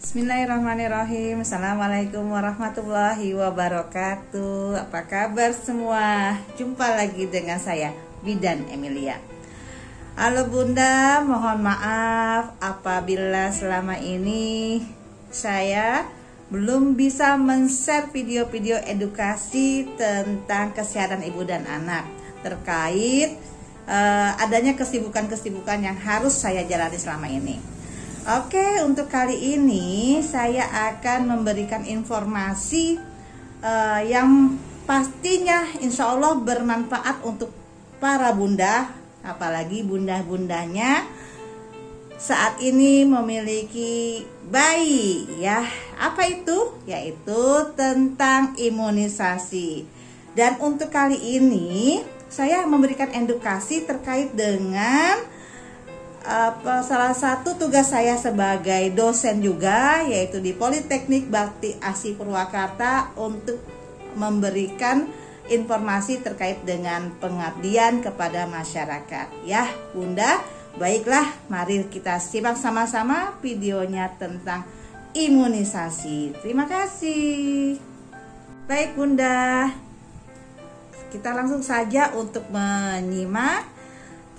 Bismillahirrahmanirrahim. Assalamualaikum warahmatullahi wabarakatuh. Apa kabar semua? Jumpa lagi dengan saya, Bidan Emilia. Halo Bunda, mohon maaf apabila selama ini saya belum bisa men-share video-video edukasi tentang kesehatan ibu dan anak terkait adanya kesibukan-kesibukan yang harus saya jalani selama ini. Oke, untuk kali ini saya akan memberikan informasi yang pastinya insya Allah bermanfaat untuk para bunda, apalagi bunda-bundanya saat ini memiliki bayi ya. Apa itu? Yaitu tentang imunisasi. Dan untuk kali ini saya memberikan edukasi terkait dengan salah satu tugas saya sebagai dosen juga, yaitu di Politeknik Bakti Asi Purwakarta, untuk memberikan informasi terkait dengan pengabdian kepada masyarakat. Ya Bunda, baiklah, mari kita simak sama-sama videonya tentang imunisasi. Terima kasih. Baik Bunda, kita langsung saja untuk menyimak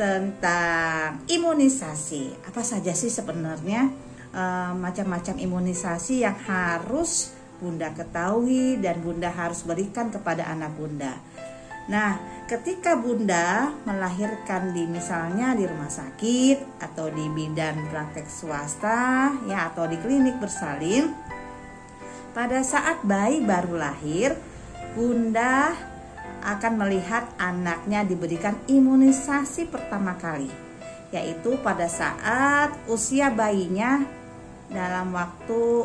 tentang imunisasi. Apa saja sih sebenarnya macam-macam imunisasi yang harus Bunda ketahui dan Bunda harus berikan kepada anak Bunda. Nah, ketika Bunda melahirkan misalnya di rumah sakit atau di bidan praktek swasta ya, atau di klinik bersalin, pada saat bayi baru lahir, Bunda akan melihat anaknya diberikan imunisasi pertama kali, yaitu pada saat usia bayinya dalam waktu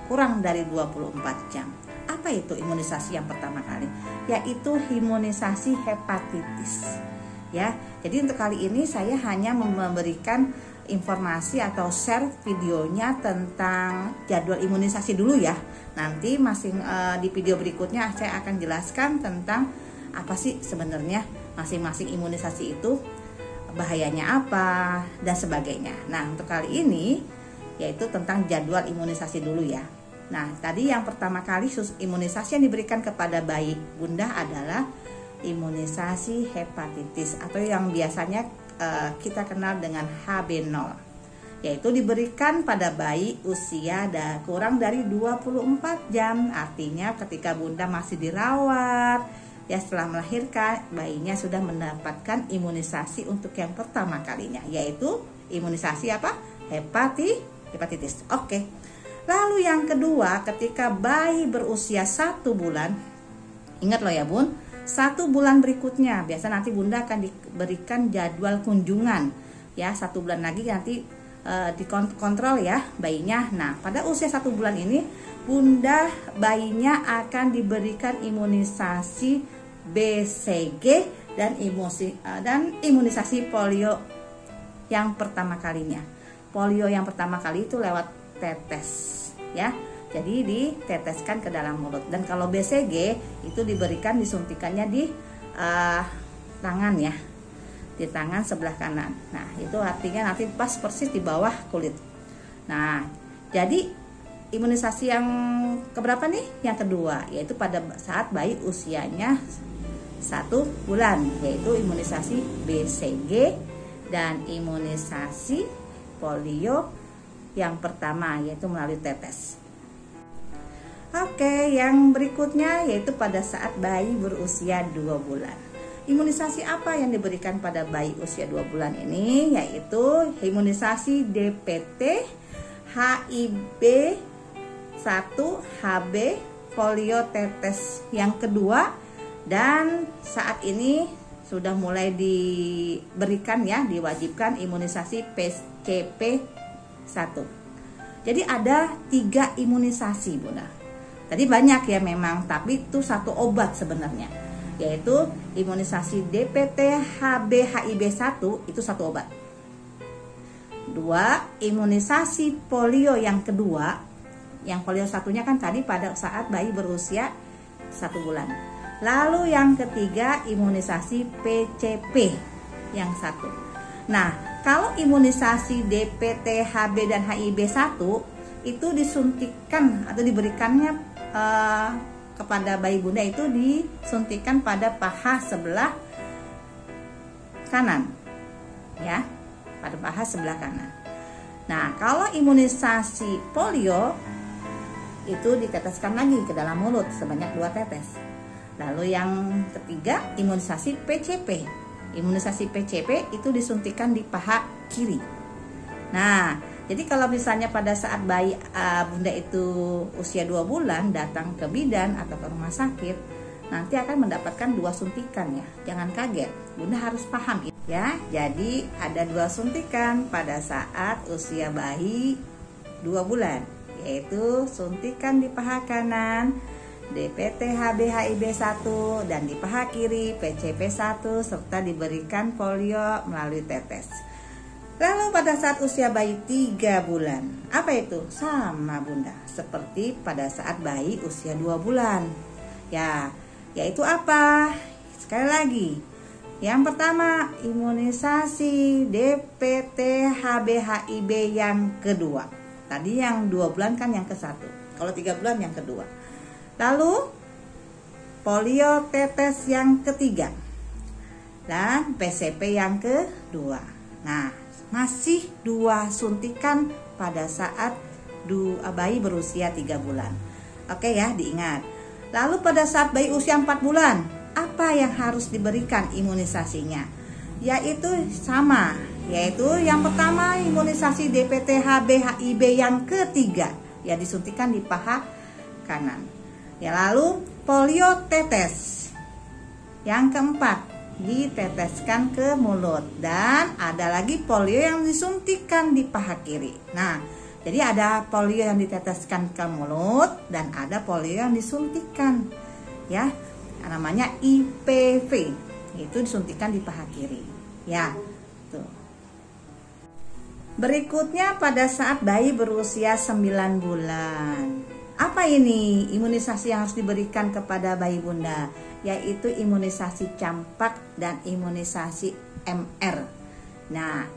kurang dari 24 jam. Apa itu imunisasi yang pertama kali? Yaitu imunisasi hepatitis. Ya, jadi untuk kali ini saya hanya memberikan informasi atau share videonya tentang jadwal imunisasi dulu ya. Nanti di video berikutnya saya akan jelaskan tentang apa sih sebenarnya masing-masing imunisasi itu, bahayanya apa dan sebagainya. Nah, untuk kali ini yaitu tentang jadwal imunisasi dulu ya. Nah, tadi yang pertama kali imunisasi yang diberikan kepada bayi Bunda adalah imunisasi hepatitis atau yang biasanya kita kenal dengan HB0, yaitu diberikan pada bayi usia kurang dari 24 jam. Artinya ketika Bunda masih dirawat ya, setelah melahirkan, bayinya sudah mendapatkan imunisasi untuk yang pertama kalinya, yaitu imunisasi apa? Hepatitis. Oke. Lalu yang kedua, ketika bayi berusia 1 bulan, ingat loh ya Bun, 1 bulan berikutnya, biasa nanti Bunda akan diberikan jadwal kunjungan ya, 1 bulan lagi nanti dikontrol ya bayinya. Nah, pada usia 1 bulan ini Bunda bayinya akan diberikan imunisasi BCG dan imunisasi polio yang pertama kalinya. Polio yang pertama kali itu lewat tetes ya. Jadi diteteskan ke dalam mulut. Dan kalau BCG itu disuntikannya di tangan ya. Di tangan sebelah kanan. Nah, itu artinya nanti pas persis di bawah kulit. Nah, jadi imunisasi yang keberapa nih? Yang kedua, yaitu pada saat bayi usianya 1 bulan, yaitu imunisasi BCG dan imunisasi polio yang pertama, yaitu melalui tetes. Oke, yang berikutnya yaitu pada saat bayi berusia 2 bulan. Imunisasi apa yang diberikan pada bayi usia 2 bulan ini? Yaitu imunisasi DPT, HIB 1, HB, polio tetes yang kedua, dan saat ini sudah mulai diberikan ya, diwajibkan imunisasi PCP 1. Jadi ada 3 imunisasi Bunda. Tadi banyak ya memang, tapi itu satu obat sebenarnya, yaitu imunisasi DPT, HB, HIB 1 itu satu obat. 2, imunisasi polio yang kedua. Yang polio satunya kan tadi pada saat bayi berusia 1 bulan. Lalu yang ketiga imunisasi PCP yang 1. Nah, kalau imunisasi DPT, HB dan HIB 1 itu disuntikan atau diberikannya kepada bayi bunda itu disuntikan pada paha sebelah kanan, ya, pada paha sebelah kanan. Nah, kalau imunisasi polio itu diteteskan lagi ke dalam mulut sebanyak 2 tetes. Lalu yang ketiga, imunisasi PCP. Imunisasi PCP itu disuntikan di paha kiri. Nah, jadi kalau misalnya pada saat bayi bunda itu usia 2 bulan datang ke bidan atau ke rumah sakit, nanti akan mendapatkan 2 suntikan ya. Jangan kaget, bunda harus paham ya. Jadi ada 2 suntikan pada saat usia bayi 2 bulan, yaitu suntikan di paha kanan DPT HB/HIB 1 dan di paha kiri PCP 1 serta diberikan polio melalui tetes. Lalu pada saat usia bayi 3 bulan, apa itu? Sama bunda, seperti pada saat bayi usia 2 bulan. Ya, yaitu apa? Sekali lagi, yang pertama imunisasi DPT HB/HIB yang kedua. Tadi yang 2 bulan kan yang ke-1, kalau 3 bulan yang kedua. Lalu polio tetes yang ketiga dan PCP yang kedua. Nah, masih 2 suntikan pada saat bayi berusia 3 bulan. Oke ya, diingat. Lalu pada saat bayi usia 4 bulan, apa yang harus diberikan imunisasinya? Yaitu sama, yaitu yang pertama imunisasi DPT HB/HIB yang ketiga, ya disuntikan di paha kanan. Ya, lalu polio tetes yang keempat diteteskan ke mulut, dan ada lagi polio yang disuntikan di paha kiri. Nah, jadi ada polio yang diteteskan ke mulut dan ada polio yang disuntikan, ya, namanya IPV, itu disuntikan di paha kiri, ya. Tuh. Berikutnya pada saat bayi berusia 9 bulan. Apa ini imunisasi yang harus diberikan kepada bayi bunda? Yaitu imunisasi campak dan imunisasi MR. Nah,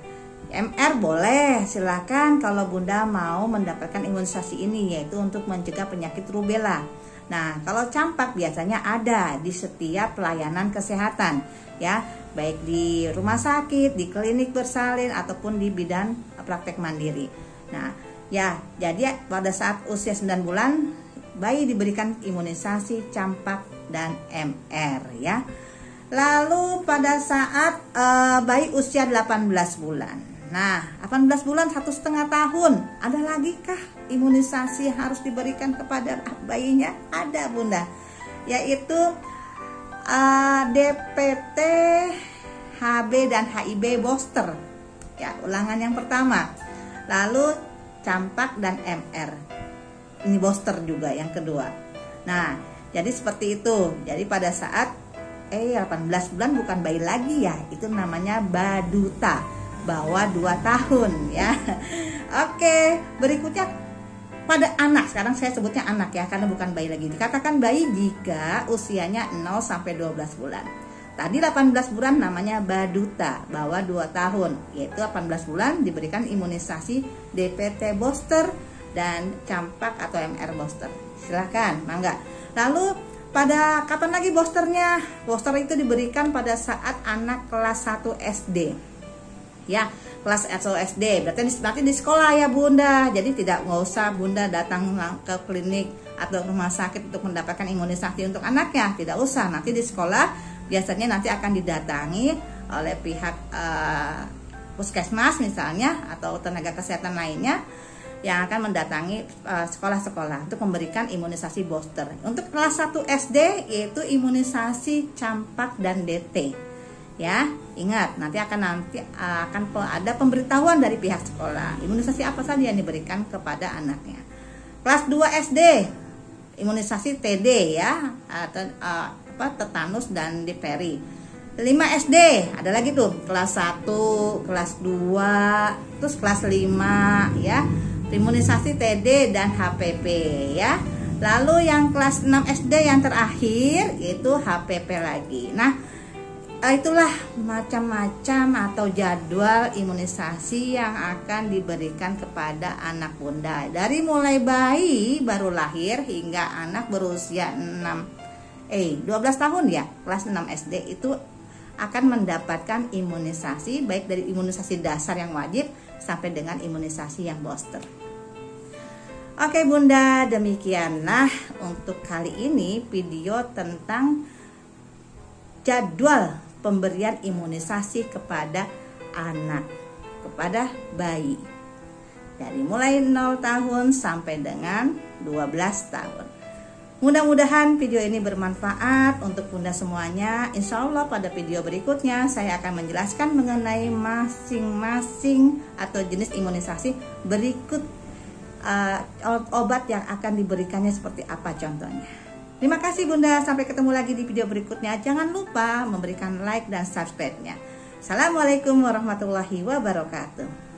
MR boleh, silakan kalau bunda mau mendapatkan imunisasi ini, yaitu untuk mencegah penyakit rubella. Nah, kalau campak biasanya ada di setiap pelayanan kesehatan, ya, baik di rumah sakit, di klinik bersalin ataupun di bidan praktek mandiri. Nah, ya, jadi pada saat usia 9 bulan bayi diberikan imunisasi campak dan MR, ya. Lalu pada saat bayi usia 18 bulan. Nah, 18 bulan 1,5 tahun, ada lagi kah imunisasi yang harus diberikan kepada bayinya? Ada bunda, yaitu DPT HB dan HIB booster, ya, ulangan yang pertama. Lalu campak dan MR, ini booster juga yang kedua. Nah, jadi seperti itu. Jadi pada saat 18 bulan bukan bayi lagi ya, itu namanya baduta, bawah 2 tahun ya. Oke, berikutnya pada anak. Sekarang saya sebutnya anak ya, karena bukan bayi lagi. Dikatakan bayi jika usianya 0 sampai 12 bulan. Tadi 18 bulan namanya baduta, bawah 2 tahun, yaitu 18 bulan diberikan imunisasi DPT booster dan campak atau MR booster. Silahkan, mangga. Lalu pada kapan lagi boosternya? Booster itu diberikan pada saat anak kelas 1 SD. Ya, kelas 1 SD. Berarti di sekolah ya bunda. Jadi nggak usah bunda datang ke klinik atau rumah sakit untuk mendapatkan imunisasi untuk anaknya. Tidak usah. Nanti di sekolah biasanya nanti akan didatangi oleh pihak puskesmas misalnya atau tenaga kesehatan lainnya yang akan mendatangi sekolah-sekolah untuk memberikan imunisasi booster. Untuk kelas 1 SD yaitu imunisasi campak dan DT. Ya, ingat nanti akan ada pemberitahuan dari pihak sekolah. Imunisasi apa saja yang diberikan kepada anaknya. Kelas 2 SD imunisasi TD ya, atau tetanus dan difteri. 5 SD ada lagi tuh kelas 1, kelas 2, terus kelas 5 ya. Imunisasi TD dan HPV ya. Lalu yang kelas 6 SD yang terakhir itu HPV lagi. Nah, Itulah macam-macam atau jadwal imunisasi yang akan diberikan kepada anak bunda dari mulai bayi baru lahir hingga anak berusia 12 tahun ya, kelas 6 SD itu akan mendapatkan imunisasi, baik dari imunisasi dasar yang wajib sampai dengan imunisasi yang booster. Oke bunda, demikianlah untuk kali ini video tentang jadwal pemberian imunisasi kepada anak, kepada bayi dari mulai 0 tahun sampai dengan 12 tahun. Mudah-mudahan video ini bermanfaat untuk bunda semuanya. Insya Allah pada video berikutnya saya akan menjelaskan mengenai masing-masing atau jenis imunisasi berikut, obat yang akan diberikannya seperti apa contohnya. Terima kasih bunda, sampai ketemu lagi di video berikutnya. Jangan lupa memberikan like dan subscribe-nya. Assalamualaikum warahmatullahi wabarakatuh.